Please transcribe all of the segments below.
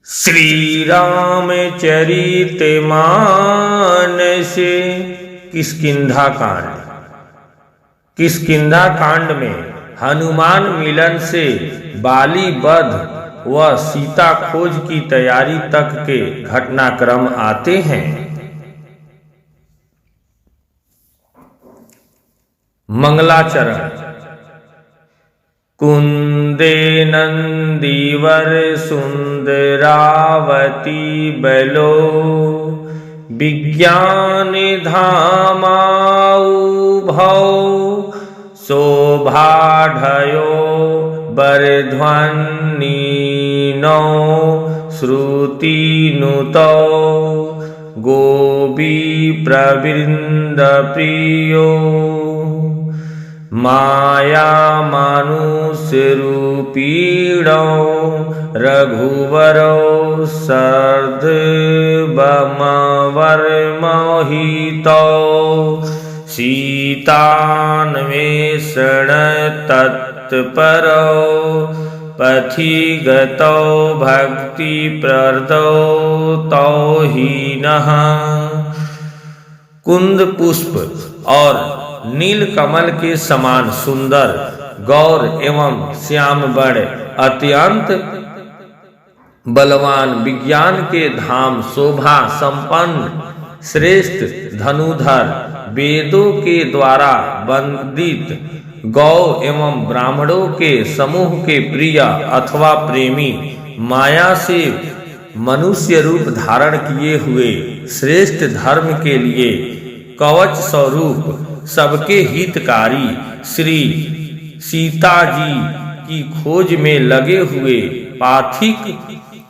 श्री रामचरित मानस किष्किंधा कांड। किष्किंधा कांड में हनुमान मिलन से बाली वध व सीता खोज की तैयारी तक के घटनाक्रम आते हैं। मंगलाचरण। कुंदे नंदीवर सुंदरावती बलो विज्ञान धामाऊ भौ शोभाढयो बरध्वनि नौ श्रुति नुतौ गोपी प्रवृंद प्रियो माया मानुष्य रूपीणो रघुवरो सर्वमवर्मोहितो सीतान्वेषण तत्परो पथि गतो भक्ति प्रदो तो हीनः। कुंद पुष्प और नील कमल के समान सुंदर गौर एवं श्याम वर्ण अत्यंत बलवान विज्ञान के धाम शोभा संपन्न श्रेष्ठ धनुधर वेदों के द्वारा वंदित गौ एवं ब्राह्मणों के समूह के प्रिय अथवा प्रेमी माया से मनुष्य रूप धारण किए हुए श्रेष्ठ धर्म के लिए कवच स्वरूप सबके हितकारी श्री सीता जी की खोज में लगे हुए पाथिक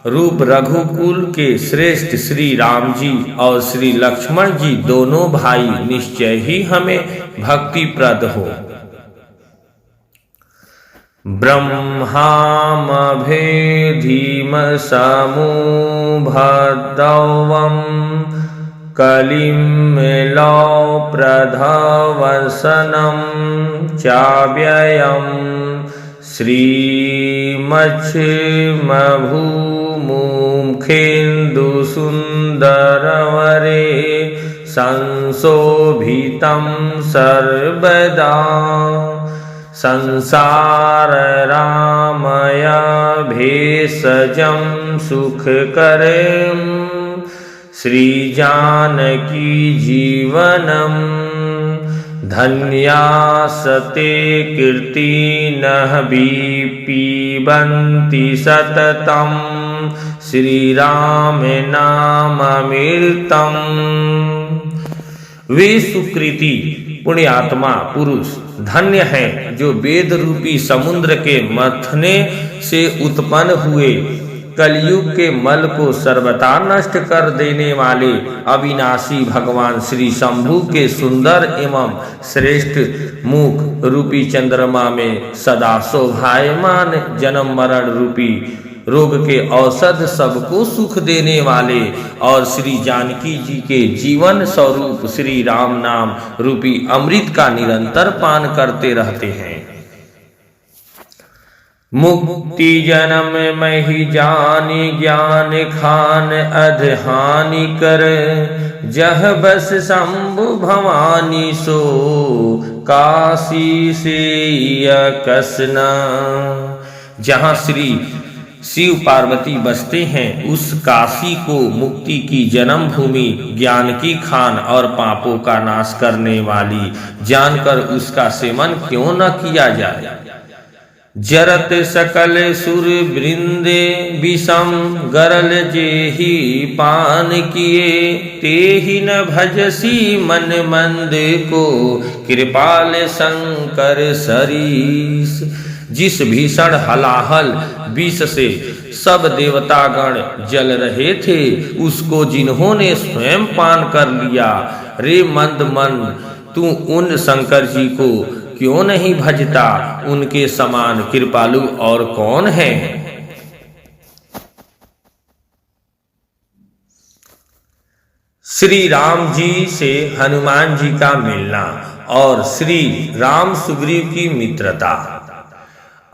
रूप रघुकुल के श्रेष्ठ श्री राम जी और श्री लक्ष्मण जी दोनों भाई निश्चय ही हमें भक्तिप्रद हो। ब्रह्मामभेधीमसमुभदवम् कलिमिलौ प्रधवसनं चाव्ययं श्रीमच्छिमभूमुखेन्दुसुन्दरवरे संशोभितं सर्वदा संसाररामय भेषजं सुखकरम् श्री जानकी जीवनम धन्यासते कीर्तिनः पीबन्ति सततम श्री राम नाममृतम्। वे सुकृति पुण्यात्मा पुरुष धन्य हैं जो वेद रूपी समुद्र के मथने से उत्पन्न हुए कलयुग के मल को सर्वथा नष्ट कर देने वाले अविनाशी भगवान श्री शंभु के सुंदर एवं श्रेष्ठ मुख रूपी चंद्रमा में सदा शोभायमान जन्म मरण रूपी रोग के औषध सबको सुख देने वाले और श्री जानकी जी के जीवन स्वरूप श्री राम नाम रूपी अमृत का निरंतर पान करते रहते हैं। मुक्ति जन्म मही जानी ज्ञान खान अधहानि कर जह बस शंभु भवानी सो काशी से कसना। जहाँ श्री शिव पार्वती बसते हैं उस काशी को मुक्ति की जन्म भूमि ज्ञान की खान और पापों का नाश करने वाली जानकर उसका सेवन क्यों न किया जाए। जरत सकल सुर वृंदे विषम गरल जेहि पान किए तेहि न भजसी मन मंद को कृपाल शंकर सरीस। जिस भीषण हलाहल विष से सब देवतागण जल रहे थे उसको जिन्होंने स्वयं पान कर लिया, रे मंद मन तू उन शंकर जी को क्यों नहीं भजता। उनके समान कृपालु और कौन है। श्री राम जी से हनुमान जी का मिलना और श्री राम सुग्रीव की मित्रता।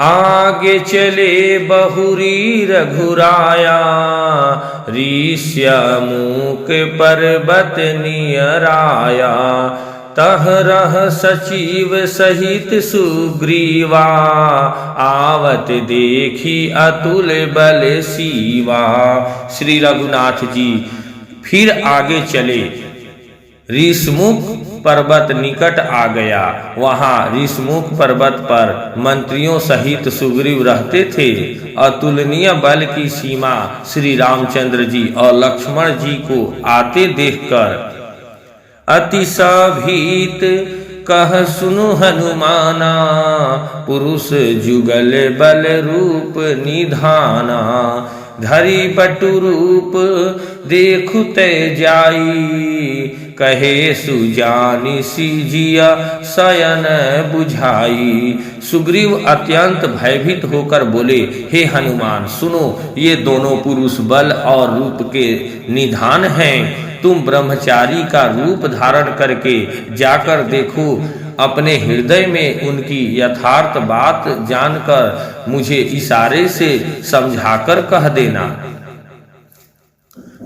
आगे चले बहुरी रघुराया ऋष्य मूक पर्वत नियराया, तह रह सचिव सहित सुग्रीवा, आवत देखी अतुल बल सीवा। श्री रघुनाथ जी फिर आगे चले। ऋषमुख पर्वत निकट आ गया। वहां ऋषमुख पर्वत पर मंत्रियों सहित सुग्रीव रहते थे। अतुलनीय बल की सीमा श्री रामचंद्र जी और लक्ष्मण जी को आते देखकर अतिशय कह सुनु हनुमाना, पुरुष जुगल बल रूप निधाना, धरि बटु रूप देखु ते जाई, कहे सुजानि सिजिया शयन बुझाई। सुग्रीव अत्यंत भयभीत होकर बोले, हे हनुमान सुनो, ये दोनों पुरुष बल और रूप के निधान हैं। तुम ब्रह्मचारी का रूप धारण करके जाकर देखो, अपने हृदय में उनकी यथार्थ बात जानकर मुझे इशारे से समझाकर कह देना।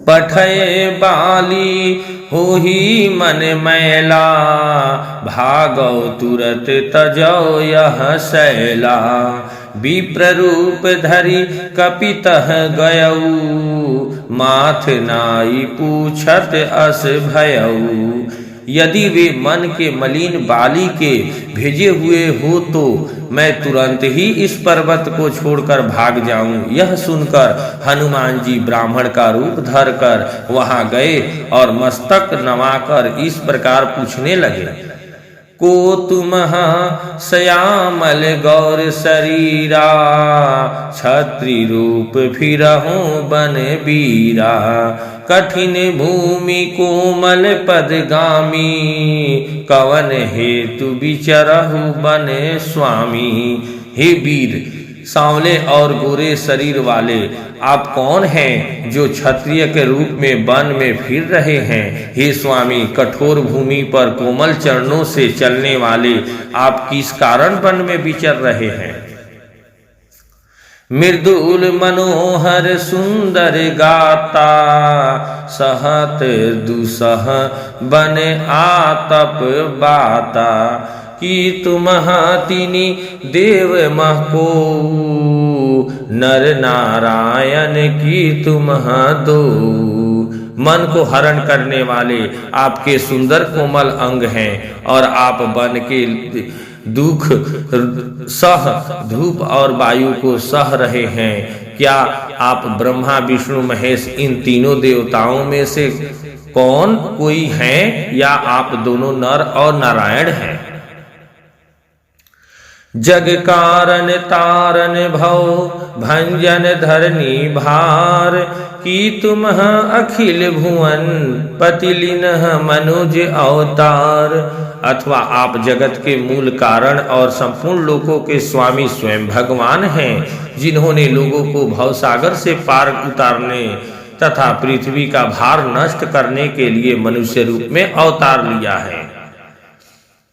पठय बाली होही मन मैला, भागौ तुरत तजौ यह शैला, विप्र रूप धरि कपितः गयऊ, माथ नाई पूछत अस भयऊ। यदि वे मन के मलिन बाली के भेजे हुए हो तो मैं तुरंत ही इस पर्वत को छोड़कर भाग जाऊं। यह सुनकर हनुमान जी ब्राह्मण का रूप धरकर वहां गए और मस्तक नवाकर इस प्रकार पूछने लगे, को तुमहा श्यामल गौर शरीरा, छत्री रूप फिरहु बन बीरा, कठिन भूमि कोमल पदगामी, कवन हेतु विचरहु बन स्वामी। हे वीर, सांवले और गोरे शरीर वाले, आप कौन हैं जो क्षत्रिय के रूप में वन में फिर रहे हैं? हे स्वामी, कठोर भूमि पर कोमल चरणों से चलने वाले आप किस कारण वन में विचर रहे हैं? मृदुल मनोहर सुंदर गाता, सहत दुसह बन आतप बाता, कि तुम तिनि देव महको, नर नारायण की तुम दो। मन को हरण करने वाले आपके सुंदर कोमल अंग हैं और आप वन के दुख सह धूप और वायु को सह रहे हैं। क्या आप ब्रह्मा विष्णु महेश इन तीनों देवताओं में से कौन कोई हैं, या आप दोनों नर और नारायण हैं? जग कारण तारन भव भंजन धरनी भार, की तुम अखिल भुवन पतिलिन मनुज अवतार। अथवा आप जगत के मूल कारण और संपूर्ण लोकों के स्वामी स्वयं भगवान हैं, जिन्होंने लोगों को भवसागर से पार उतारने तथा पृथ्वी का भार नष्ट करने के लिए मनुष्य रूप में अवतार लिया है।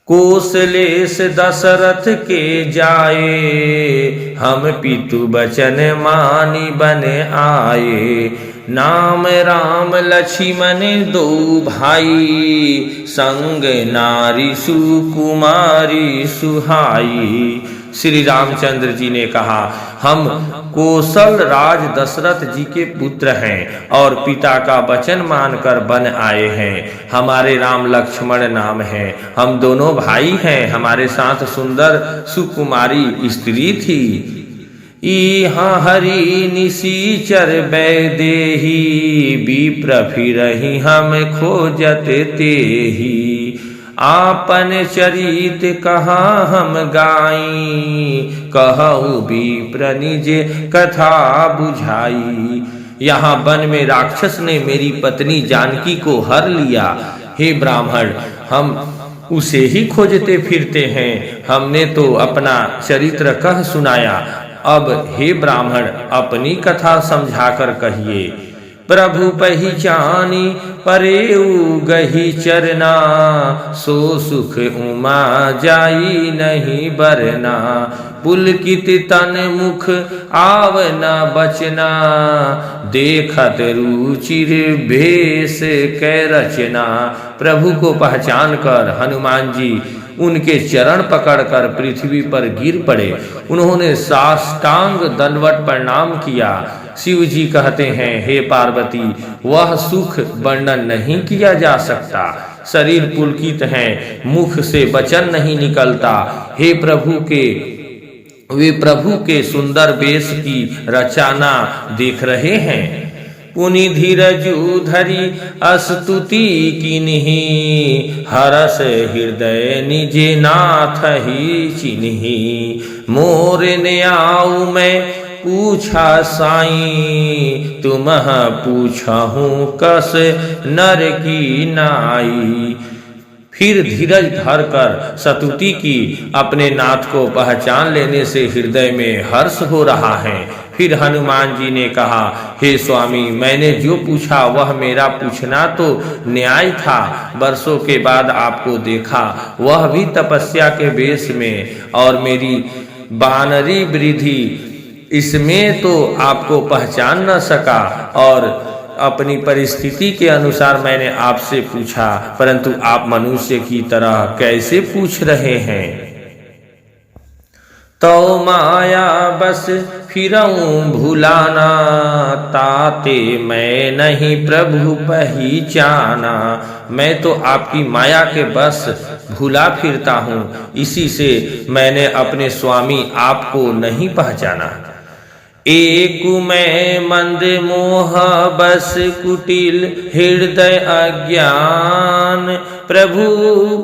कौशलेश दशरथ के जाए, हम पितु बचन मानी बन आए, नाम राम लक्ष्मण दो भाई, संग नारी सुकुमारी सुहाई। श्री रामचंद्र जी ने कहा, हम कौशल राज दशरथ जी के पुत्र हैं और पिता का वचन मानकर वन आए हैं। हमारे राम लक्ष्मण नाम है, हम दोनों भाई हैं। हमारे साथ सुंदर सुकुमारी स्त्री थी। इहाँ हरि निसीचर बैदेही, विप्र फिरहि हम खोजत तेही, आपन चरित कहाँ हम गाई, कहु विप्र निज कथा बुझाई। यहाँ वन में राक्षस ने मेरी पत्नी जानकी को हर लिया। हे ब्राह्मण, हम उसे ही खोजते फिरते हैं। हमने तो अपना चरित्र कह सुनाया, अब हे ब्राह्मण अपनी कथा समझाकर कहिए। प्रभु पहिचानी परेऊ गही चरना, सो सुख उमा जाई नहीं बरना, पुलकित तन मुख आवना बचना, देखत रुचिर भेष कै रचना। प्रभु को पहचान कर हनुमान जी उनके चरण पकड़कर पृथ्वी पर गिर पड़े। उन्होंने साष्टांग दंडवत प्रणाम किया। शिव जी कहते हैं, हे पार्वती, वह सुख वर्णन नहीं किया जा सकता। शरीर पुलकित है, मुख से वचन नहीं निकलता। हे प्रभु के वे प्रभु के सुंदर वेश की रचना देख रहे हैं। पुनि धीरजु धरि स्तुति किन्हि, हरस हृदय निज नाथ ही चिन्हि। मोर ने आऊ मैं पूछा साई, तुमह पूछहूँ कस नर की नाई। फिर धीरज धर कर स्तुति की। अपने नाथ को पहचान लेने से हृदय में हर्ष हो रहा है। फिर हनुमान जी ने कहा, हे स्वामी, मैंने जो पूछा वह मेरा पूछना तो न्याय था। वर्षों के बाद आपको देखा, वह भी तपस्या के वेश में, और मेरी बानरी वृद्धि, इसमें तो आपको पहचान न सका। और अपनी परिस्थिति के अनुसार मैंने आपसे पूछा, परंतु आप मनुष्य की तरह कैसे पूछ रहे हैं। तो माया बस फिरऊं भुलाना, ताते मैं नहीं प्रभु पहचाना। मैं तो आपकी माया के बस भुला फिरता हूँ, इसी से मैंने अपने स्वामी आपको नहीं पहचाना। एक मैं मंद मोह बस कुटिल हृदय अज्ञान, प्रभु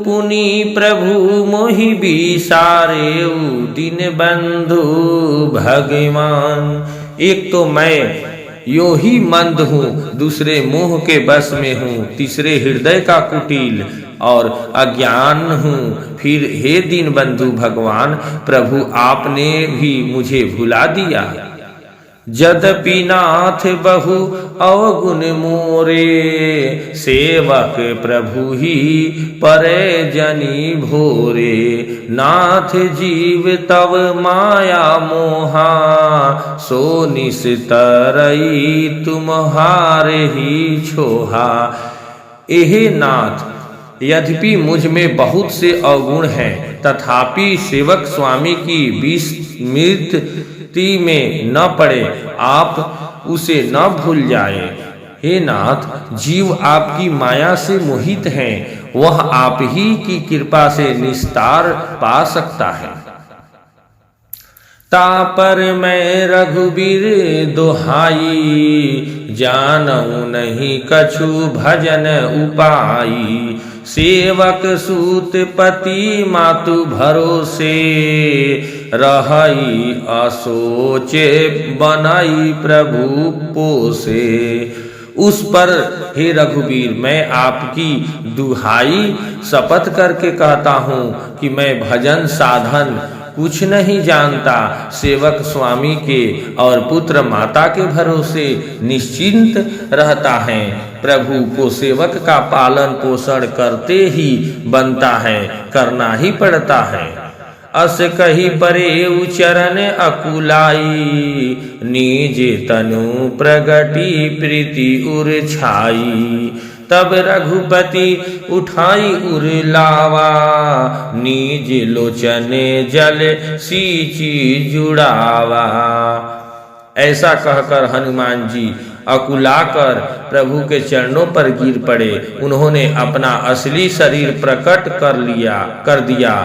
पुनि प्रभु मोहि बिसारे दिन बंधु भगवान। एक तो मैं यो ही मंद हूँ, दूसरे मोह के बस में हूँ, तीसरे हृदय का कुटिल और अज्ञान हूँ। फिर हे दीन बंधु भगवान, प्रभु आपने भी मुझे भुला दिया। यद्यपि नाथ बहु अवगुण मोरे, सेवक प्रभु ही परे जनी भोरे। नाथ जीव तव माया मोहा, सो निस्तरई तुम्हारे ही छोहा। एहे नाथ, यद्यपि मुझ में बहुत से अवगुण हैं, तथापि सेवक स्वामी की विस्मृति में न पड़े, आप उसे न भूल जाए। हे नाथ, जीव आपकी माया से मोहित हैं, वह आप ही की कृपा से निस्तार पा सकता है। तापर मैं रघुबीर दोहाई, जानऊ नहीं कछु भजन उपाई। सेवक सूत पति मातु भरोसे, रहाई असोचे बनाई प्रभु पोसे। उस पर हे रघुबीर, मैं आपकी दुहाई शपथ करके कहता हूँ कि मैं भजन साधन कुछ नहीं जानता। सेवक स्वामी के और पुत्र माता के भरोसे निश्चिंत रहता है। प्रभु को सेवक का पालन पोषण करते ही बनता है, करना ही पड़ता है। अस कही परे उचरण अकुलाई, निज तनु प्रगति प्रीति उर छाई। तब रघुपति उठाई उर लावा, निज लोचन जल सींची जुड़ावा। ऐसा कहकर हनुमान जी अकुलाकर प्रभु के चरणों पर गिर पड़े। उन्होंने अपना असली शरीर प्रकट कर दिया।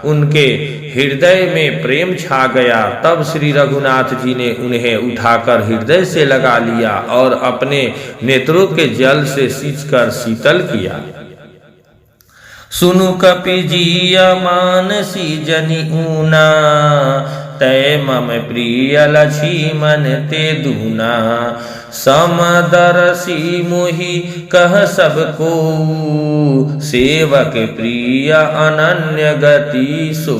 उनके हृदय में प्रेम छा गया। तब श्री रघुनाथ जी ने उन्हें उठाकर हृदय से लगा लिया और अपने नेत्रों के जल से सींचकर शीतल किया। सुनु कपि जिय मानसी जनि ऊना, तय मम प्रिय लक्ष्मण ते दूना। समदरसी मोहि कह सबको, सेवक प्रिय अनन्य गति सो।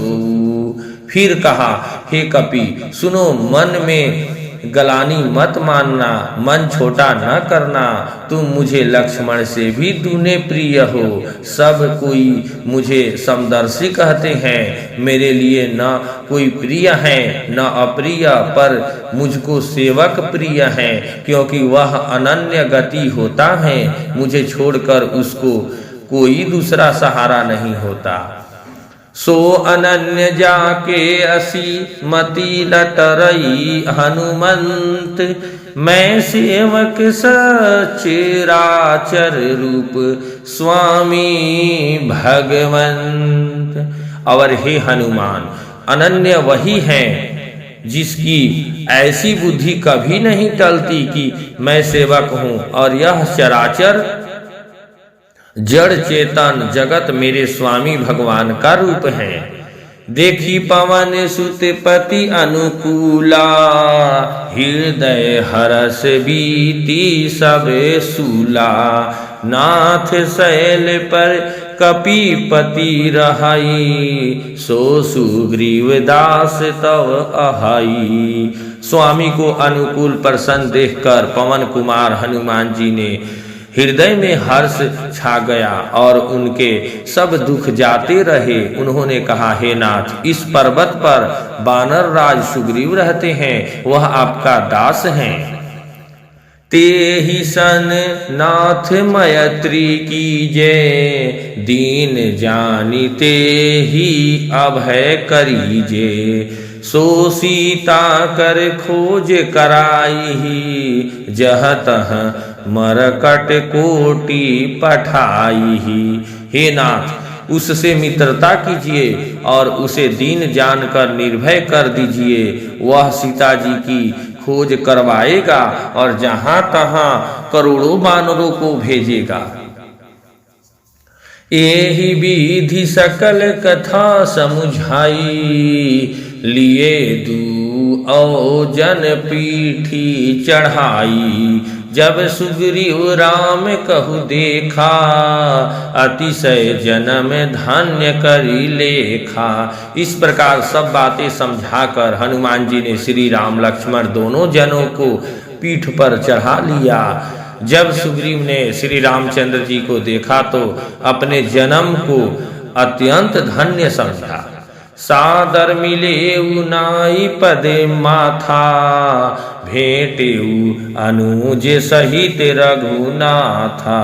फिर कहा, हे कपि सुनो, मन में गलानी मत मानना, मन छोटा न करना। तुम मुझे लक्ष्मण से भी दूने प्रिय हो। सब कोई मुझे समदर्शी कहते हैं। मेरे लिए न कोई प्रिय है न अप्रिय, पर मुझको सेवक प्रिय है, क्योंकि वह अनन्य गति होता है। मुझे छोड़कर उसको कोई दूसरा सहारा नहीं होता। सो अनन्य जाके असी मति लटरई हनुमंत। मैं सेवक सचराचर रूप स्वामी भगवंत। और हे हनुमान, अनन्य वही है जिसकी ऐसी बुद्धि कभी नहीं टलती कि मैं सेवक हूं, और यह चराचर जड़ चेतन जगत मेरे स्वामी भगवान का रूप है। देखी पवन सुत पति अनुकूला, हृदय हरस बीती सब सूला। नाथ शैल पर कपीपति रहाई, सो सुग्रीव दास तव अहाई। स्वामी को अनुकूल प्रसन्न देखकर पवन कुमार हनुमान जी ने हृदय में हर्ष छा गया और उनके सब दुख जाते रहे। उन्होंने कहा, हे नाथ, इस पर्वत पर वानर राज सुग्रीव रहते हैं, वह आपका दास हैं। तेहि सन नाथ मैत्री कीजे, दीन जानि तेहि अभय करीजे। सो सीता कर खोज कराई, जह तह मरकट कोटि पठाई। हे नाथ, उससे मित्रता कीजिए और उसे दीन जानकर निर्भय कर दीजिए। वह सीता जी की खोज करवाएगा और जहां तहां करोड़ों वानरों को भेजेगा। एहि विधि सकल कथा समुझाई, लिए दू औजन पीठी चढ़ाई। जब सुग्रीव राम कहु देखा, अतिशय जन्म धन्य करी लेखा। इस प्रकार सब बातें समझाकर हनुमान जी ने श्री राम लक्ष्मण दोनों जनों को पीठ पर चढ़ा लिया। जब सुग्रीव ने श्री रामचंद्र जी को देखा तो अपने जन्म को अत्यंत धन्य समझा। सादर मिलेऊ नाई पद माथा, भेटेऊ अनुज सहित रघुनाथा।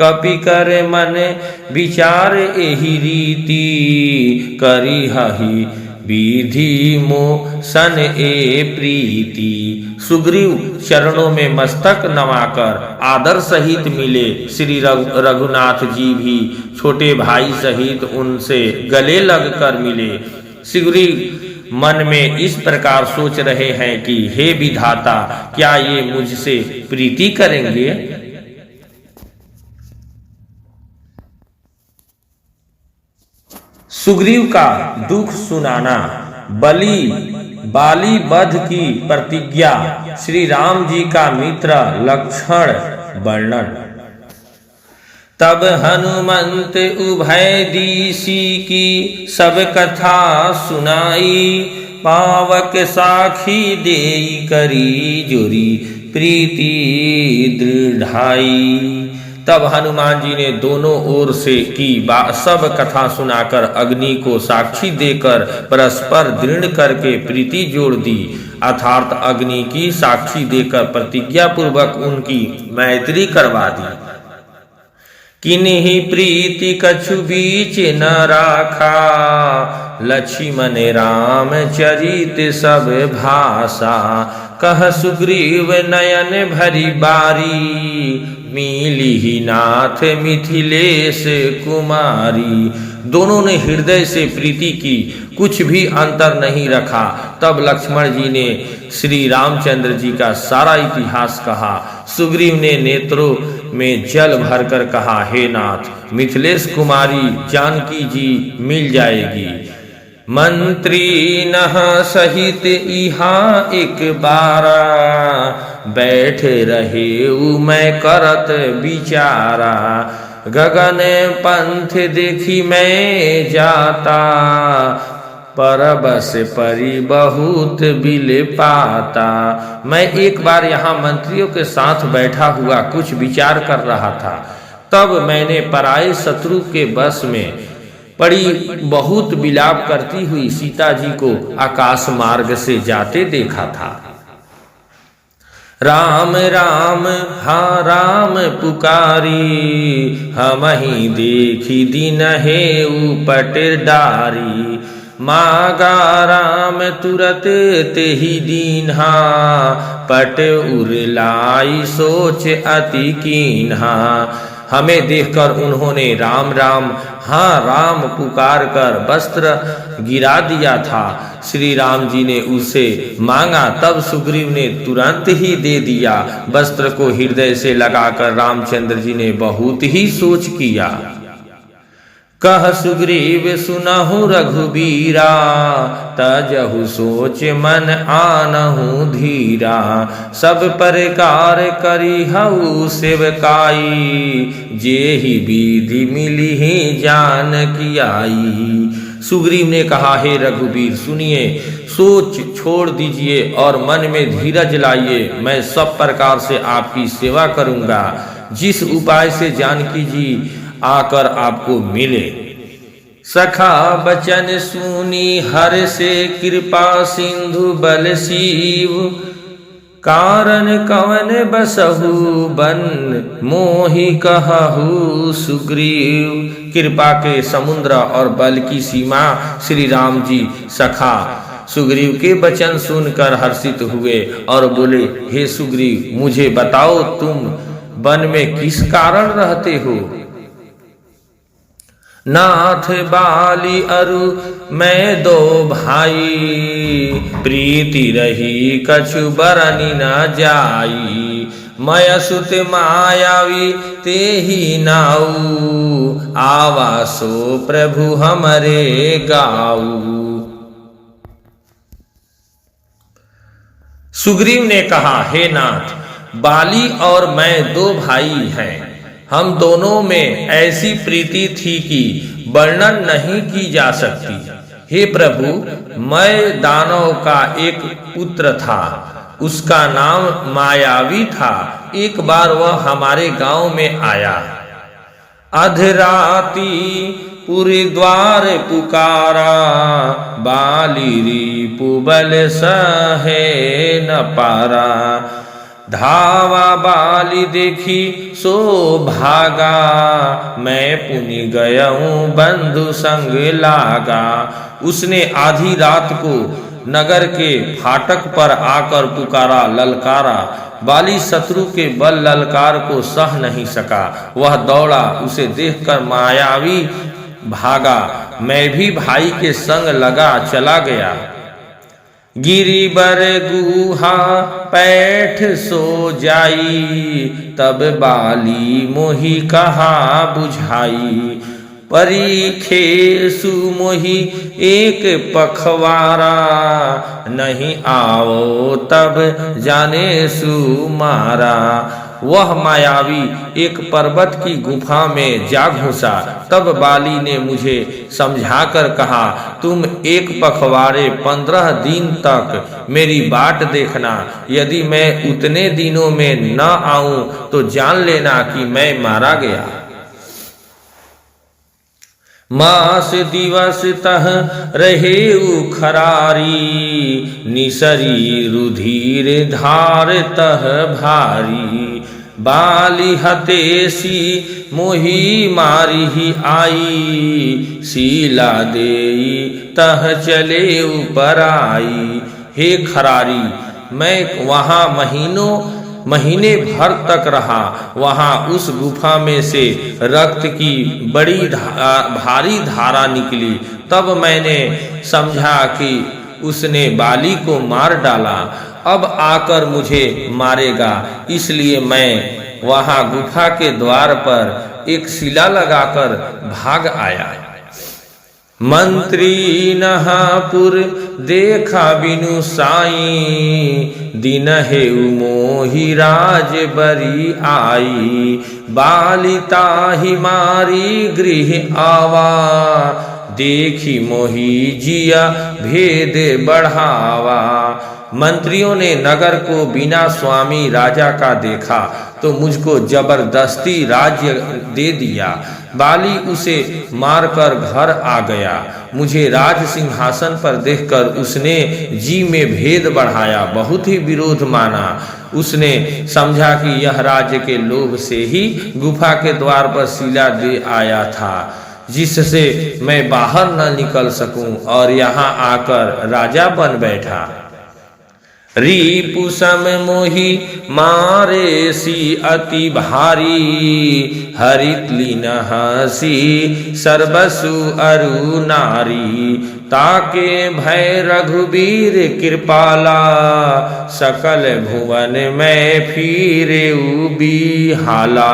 कपि कर मन विचार एहि रीति, करी हहि विधि मोसन ए प्रीति। सुग्रीव चरणों में मस्तक नवाकर आदर सहित मिले। श्री रघुनाथ जी भी छोटे भाई सहित उनसे गले लगकर मिले। सुग्रीव मन में इस प्रकार सोच रहे हैं कि हे विधाता, क्या ये मुझसे प्रीति करेंगे? सुग्रीव का दुख सुनाना। बाली वध की प्रतिज्ञा। श्री राम जी का मित्र लक्षण वर्णन। तब हनुमंत उभय दिशि की सब कथा सुनाई, पावक साखी देई करी जुरी प्रीति दृढ़ाई। तब हनुमान जी ने दोनों ओर से की सब कथा सुनाकर अग्नि को साक्षी देकर परस्पर दृढ़ करके प्रीति जोड़ दी। अर्थात अग्नि की साक्षी देकर प्रतिज्ञा पूर्वक उनकी मैत्री करवा दी। किन्हीं प्रीति कछु बीच न राखा, लक्ष्मण राम चरित सब भाषा। कह सुग्रीव नयन भरी बारी, मिली नाथ मिथिलेश कुमारी। दोनों ने हृदय से प्रीति की, कुछ भी अंतर नहीं रखा। तब लक्ष्मण जी ने श्री रामचंद्र जी का सारा इतिहास कहा। सुग्रीव ने नेत्रों में जल भरकर कहा, हे नाथ, मिथिलेश कुमारी जानकी जी मिल जाएगी। मंत्री नह सहित इहा एक बारा, बैठ रहे मैं करत विचारा। गगन पंथ देखी मैं जाता, परबस परी बहुत बिल पाता। मैं एक बार यहाँ मंत्रियों के साथ बैठा हुआ कुछ विचार कर रहा था, तब मैंने पराये शत्रु के बस में पड़ी बहुत विलाप करती हुई सीता जी को आकाश मार्ग से जाते देखा था। राम राम हाँ राम पुकारी, हमहि देखी दिन हे उपट डारी। मागा राम तुरत तेहि दीन्हा, पट उरलाई सोच अति कीन्हा। हमें देखकर उन्होंने राम राम हाँ राम पुकार कर वस्त्र गिरा दिया था। श्री राम जी ने उसे मांगा, तब सुग्रीव ने तुरंत ही दे दिया। वस्त्र को हृदय से लगाकर रामचंद्र जी ने बहुत ही सोच किया। कह सुग्रीव सुनहु रघुबीरा, तजहु सोच मन आनहु धीरा। सब प्रकार करिहउ सेवकाई, जेहि विधि मिलिहि जानकी आई। सुग्रीव ने कहा, हे रघुबीर सुनिए, सोच छोड़ दीजिए और मन में धीरज लाइए। मैं सब प्रकार से आपकी सेवा करूंगा, जिस उपाय से जानकी जी आकर आपको मिले। सखा बचन सुनी हर से कृपा सिंधु बल सीव, कारण कवन बसहु बन मोहि कहहु सुग्रीव। कृपा के समुद्र और बल की सीमा श्री राम जी सखा सुग्रीव के वचन सुनकर हर्षित हुए और बोले, हे सुग्रीव मुझे बताओ तुम वन में किस कारण रहते हो। नाथ बाली अरु मैं दो भाई, प्रीति रही कछु बरनी न जाई। मय सुत मायावी तेहि नाऊ, आवासो प्रभु हमरे गाऊ। सुग्रीव ने कहा, हे नाथ, बाली और मैं दो भाई हैं। हम दोनों में ऐसी प्रीति थी कि वर्णन नहीं की जा सकती। हे प्रभु, मैं दानव का एक पुत्र था, उसका नाम मायावी था। एक बार वह हमारे गांव में आया। अधराती पुरी द्वार पुकारा, बाली रिपु बल सहे न पारा। धावा बाली देखी सो भागा, मैं पुनि गयऊं बंधु संग लागा। उसने आधी रात को नगर के फाटक पर आकर पुकारा, ललकारा। बाली शत्रु के बल ललकार को सह नहीं सका, वह दौड़ा। उसे देखकर मायावी भागा। मैं भी भाई के संग लगा चला गया। गिरी बर गुहा पैठ सो जाई, तब बाली मोहि कहा बुझाई। परीखे सुमोहि एक पखवारा, नहीं आओ तब जाने सुमारा। वह मायावी एक पर्वत की गुफा में जा घुसा। तब बाली ने मुझे समझाकर कहा, तुम एक पखवाड़े 15 दिन तक मेरी बाट देखना। यदि मैं उतने दिनों में न आऊं तो जान लेना कि मैं मारा गया। मास दिवस तह रहे खरारी, निसरी रुधिर धार तह भारी। बाली हतेसी मोहि मारी ही आई, शीला देई तह चले ऊपर आई। हे खरारी, मैं वहां महीने भर तक रहा। वहां उस गुफा में से रक्त की बड़ी भारी धारा निकली। तब मैंने समझा कि उसने बाली को मार डाला, अब आकर मुझे मारेगा। इसलिए मैं वहां गुफा के द्वार पर एक शिला लगाकर भाग आया। मंत्री नहापुर देखा बिनु साई, दिन हेउ मोहि राज बरी आई। बालिता ही मारी गृह आवा, देखी मोही जिया भेद बढ़ावा। मंत्रियों ने नगर को बिना स्वामी राजा का देखा तो मुझको जबरदस्ती राज्य दे दिया। बाली उसे मारकर घर आ गया। मुझे राज सिंहासन पर देखकर उसने जी में भेद बढ़ाया, बहुत ही विरोध माना। उसने समझा कि यह राज्य के लोभ से ही गुफा के द्वार पर शिला दे आया था, जिससे मैं बाहर न निकल सकूं, और यहाँ आकर राजा बन बैठा। रिपु सम मोहि मारे सी अति भारी, हरित लीन हसी सर्वसु अरु नारी। ताके भय रघुबीर कृपाला, सकल भुवन में फिरे बिहाला।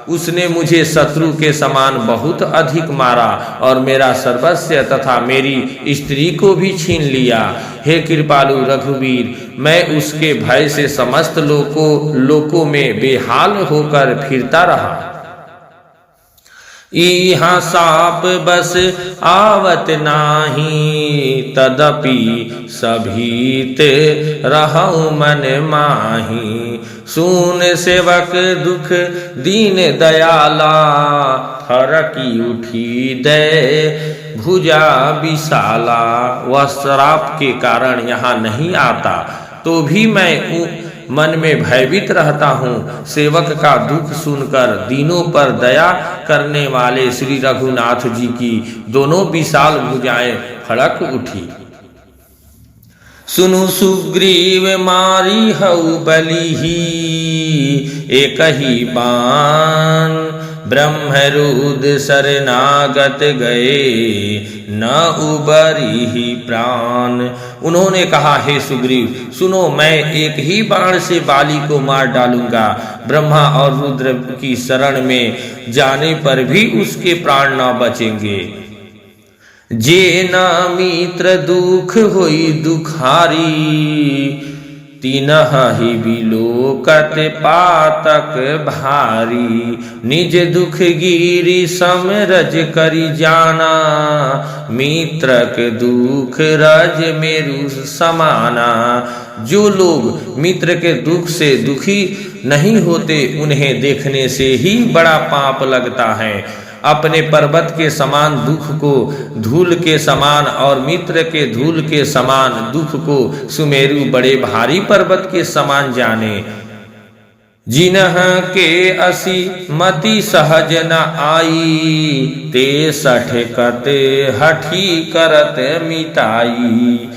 उसने मुझे शत्रु के समान बहुत अधिक मारा और मेरा सर्वस्व तथा मेरी स्त्री को भी छीन लिया। हे कृपालु रघुवीर, मैं उसके भय से समस्त लोकों में बेहाल होकर फिरता रहा। इहाँ साप बस आवत नाही, तदपि सभीत रहु मन माही। सुन सेवक दुख दीन दयाला, फरकी उठी दे भुजा विशाला। वह श्राप के कारण यहाँ नहीं आता तो भी मैं मन में भयभीत रहता हूँ। सेवक का दुख सुनकर दीनों पर दया करने वाले श्री रघुनाथ जी की दोनों विशाल भुजाएं फड़क उठी। सुनु सुग्रीव मारी हऊ बलिही, एक ही बाण ब्रह्मरुद शरणागत गए, न उबरी ही प्राण। उन्होंने कहा, हे सुग्रीव सुनो, मैं एक ही बाण से बाली को मार डालूंगा। ब्रह्मा और रुद्र की शरण में जाने पर भी उसके प्राण न बचेंगे। जे ना मित्र दुख होई दुखारी, तीनहि बिलोकत पातक भारी। निज दुख गिरि समरज करि जाना, मित्रक दुख रज मेरु समाना। जो लोग मित्र के दुख से दुखी नहीं होते, उन्हें देखने से ही बड़ा पाप लगता है। अपने पर्वत के समान दुख को धूल के समान और मित्र के धूल के समान दुख को सुमेरु बड़े भारी पर्वत के समान जाने। जिन्ह के असी मति सहज न आई, ते सठकत हठी करत मिटाई।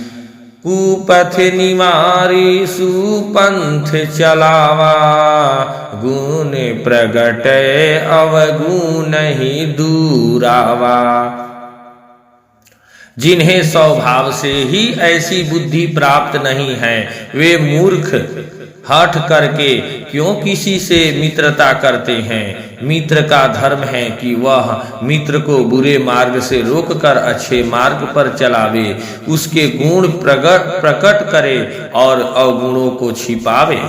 कुपथ निवारी सुपंथ चलावा, गुण प्रगट अवगुण ही दूरावा। जिन्हें स्वभाव से ही ऐसी बुद्धि प्राप्त नहीं है, वे मूर्ख हठ करके क्यों किसी से मित्रता करते हैं। मित्र का धर्म है कि वह मित्र को बुरे मार्ग से रोककर अच्छे मार्ग पर चलावे, उसके गुण प्रकट करे और अवगुणों को छिपावे।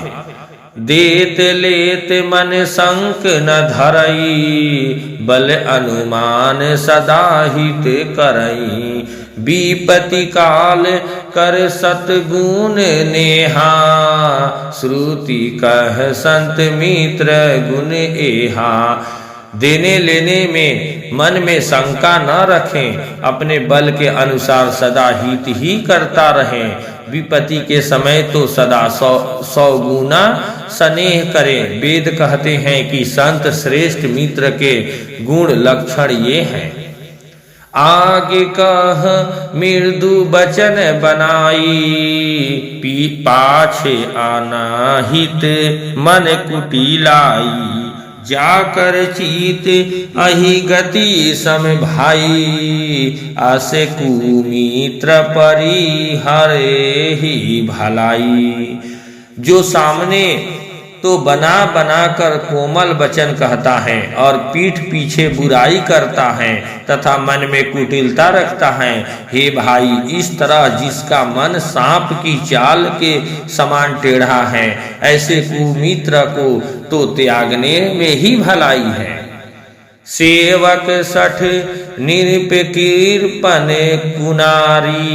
देत लेत मन संक न धरई, बल अनुमान सदा हित करई। विपति काल कर सतगुण नेहा, श्रुति कह संत मित्र गुण एहा। देने लेने में मन में शंका न रखें, अपने बल के अनुसार सदा हित ही करता रहें। विपत्ति के समय तो सदा सौ गुना स्नेह करें। वेद कहते हैं कि संत श्रेष्ठ मित्र के गुण लक्षण ये हैं। आगे कह मृदु बचन बनाई, पाछे आना हित मन कुटिलाई। जाकर चीत अहि गति सम भाई, असे कुमित्र परि हरे ही भलाई। जो सामने तो बना बना कर कोमल वचन कहता है और पीठ पीछे बुराई करता है तथा मन में कुटिलता रखता है। हे भाई, इस तरह जिसका मन सांप की चाल के समान टेढ़ा है, ऐसे कुमित्र को तो त्यागने में ही भलाई है। सेवक सठ निरपकीर्पन कुनारी,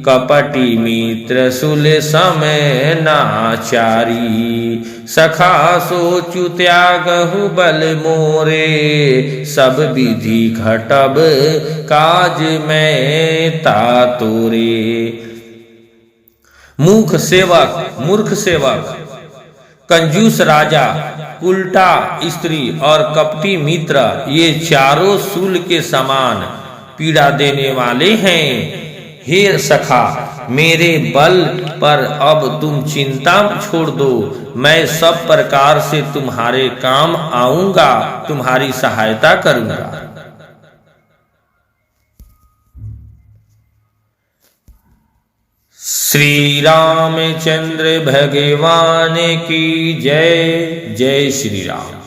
कपटी मित्र सुल समय नाचारी। सखा सोचु त्यागहु बल मोरे, सब विधि घटब काज में तातोरे। मूर्ख सेवक, कंजूस राजा, उल्टा स्त्री और कपटी मित्र, ये चारों शूल के समान पीड़ा देने वाले हैं। हे सखा, मेरे बल पर अब तुम चिंता छोड़ दो, मैं सब प्रकार से तुम्हारे काम आऊंगा, तुम्हारी सहायता करूंगा। श्री रामचंद्र भगवान की जय। जय श्री राम।